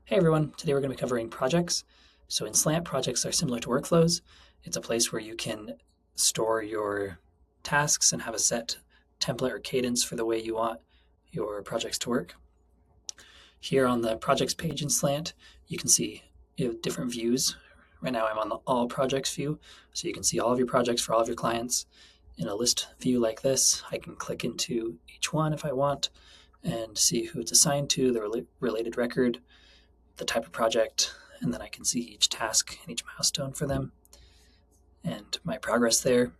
Hey everyone, today we're going to be covering projects. So in Slant, projects are similar to workflows. It's a place where you can store your tasks and have a set template or cadence for the way you want your projects to work. Here on the projects page in Slant, you can see you have different views. Right now I'm on the all projects view, so you can see all of your projects for all of your clients. In a list view like this, I can click into each one if I want and see who it's assigned to, the related record, the type of project, and then I can see each task and each milestone for them and my progress there.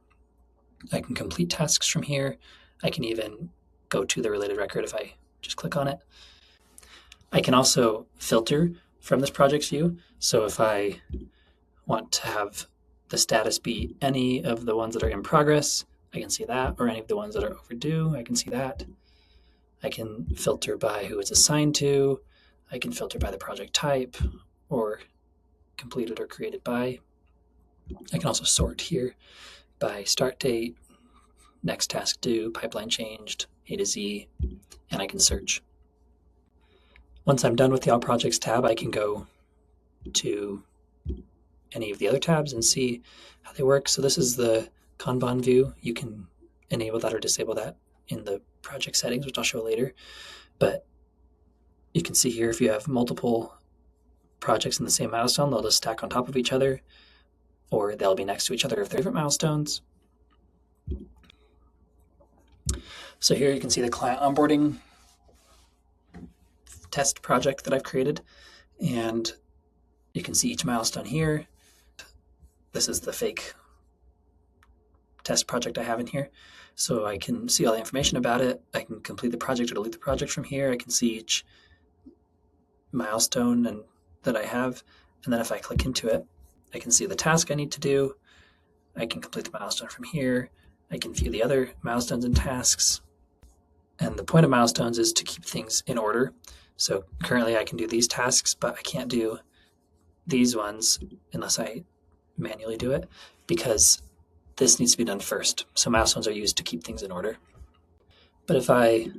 I can complete tasks from here. I can even go to the related record if I just click on it. I can also filter from this projects view. So if I want to have the status be any of the ones that are in progress, I can see that, or any of the ones that are overdue, I can see that. I can filter by who it's assigned to. I can filter by the project type or completed or created by. I can also sort here by start date, next task due, pipeline changed, A to Z, and I can search. Once I'm done with the All Projects tab, I can go to any of the other tabs and see how they work. So this is the Kanban view. You can enable that or disable that in the project settings, which I'll show later. But you can see here if you have multiple projects in the same milestone, they'll just stack on top of each other, or they'll be next to each other if they're different milestones. So here you can see the client onboarding test project that I've created, and you can see each milestone here. This is the fake test project I have in here. So I can see all the information about it. I can complete the project or delete the project from here. I can see each milestone that I have. And then if I click into it, I can see the task I need to do. I can complete the milestone from here. I can view the other milestones and tasks. And the point of milestones is to keep things in order. So currently I can do these tasks, but I can't do these ones unless I manually do it, because this needs to be done first. So milestones are used to keep things in order. But if I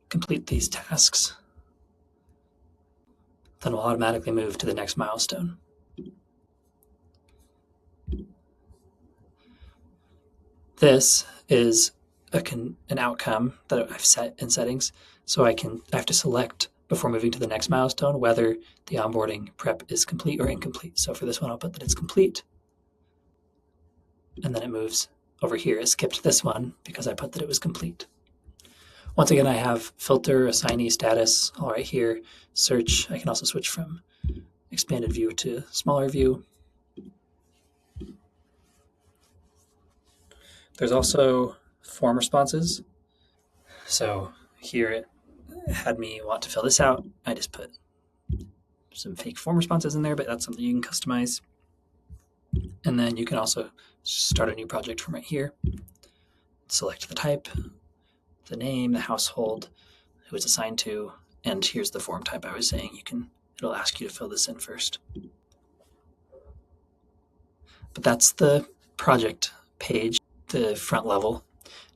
complete these tasks, then we'll automatically move to the next milestone. This is an outcome that I've set in settings. So I have to select before moving to the next milestone whether the onboarding prep is complete or incomplete. So for this one, I'll put that it's complete. And then it moves over here. It skipped this one because I put that it was complete. Once again, I have filter, assignee status, all right here, search. I can also switch from expanded view to smaller view. There's also form responses. So here it had me want to fill this out. I just put some fake form responses in there, but that's something you can customize. And then you can also start a new project from right here. Select the type, the name, the household, who it's assigned to, and here's the form type I was saying. It'll ask you to fill this in first. But that's the project page, the front level.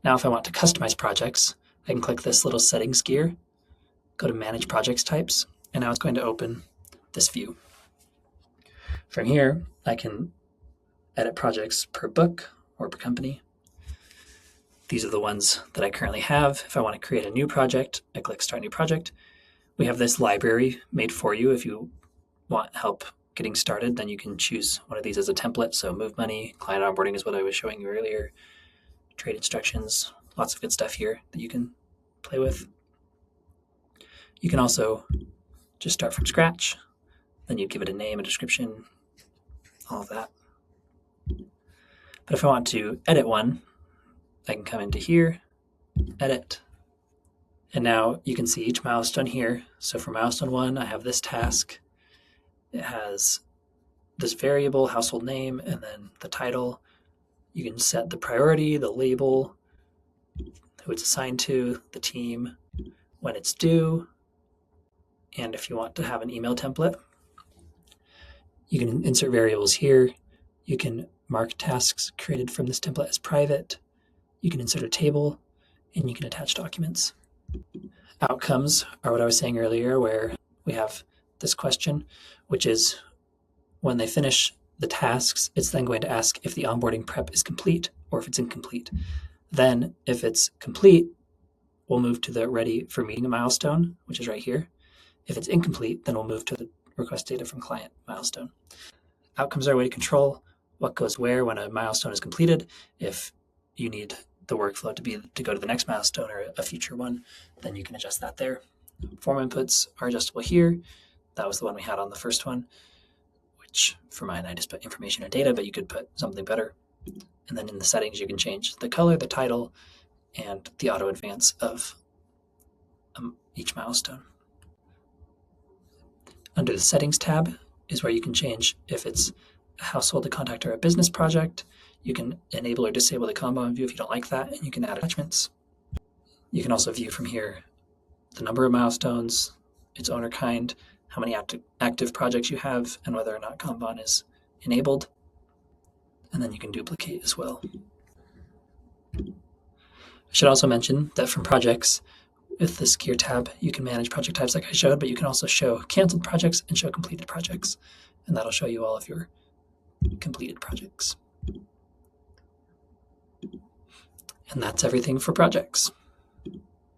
Now if I want to customize projects, I can click this little settings gear, go to manage projects types, and now it's going to open this view. From here, I can edit projects per book or per company. These are the ones that I currently have. If I want to create a new project, I click Start New Project. We have this library made for you. If you want help getting started, then you can choose one of these as a template. So move money, client onboarding is what I was showing you earlier, trade instructions, lots of good stuff here that you can play with. You can also just start from scratch. Then you give it a name, a description, all of that. But if I want to edit one, I can come into here, edit, and now you can see each milestone here. So for milestone 1, I have this task. It has this variable, household name, and then the title. You can set the priority, the label, who it's assigned to, the team, when it's due, and if you want to have an email template. You can insert variables here. You can mark tasks created from this template as private. You can insert a table, and you can attach documents. Outcomes are what I was saying earlier, where we have this question, which is when they finish the tasks, it's then going to ask if the onboarding prep is complete or if it's incomplete. Then if it's complete, we'll move to the ready for meeting milestone, which is right here. If it's incomplete, then we'll move to the request data from client milestone. Outcomes are a way to control what goes where when a milestone is completed. If you need the workflow to go to the next milestone or a future one, then you can adjust that there. Form inputs are adjustable here. That was the one we had on the first one, which for mine I just put information and data, but you could put something better. And then in the settings, you can change the color, the title, and the auto advance of each milestone. Under the settings tab is where you can change if it's a household, a contact, or a business project. You can enable or disable the Kanban view if you don't like that, and you can add attachments. You can also view from here the number of milestones, its owner kind, how many active projects you have, and whether or not Kanban is enabled. And then you can duplicate as well. I should also mention that from projects, with this gear tab, you can manage project types like I showed, but you can also show canceled projects and show completed projects. And that'll show you all of your completed projects. And that's everything for projects.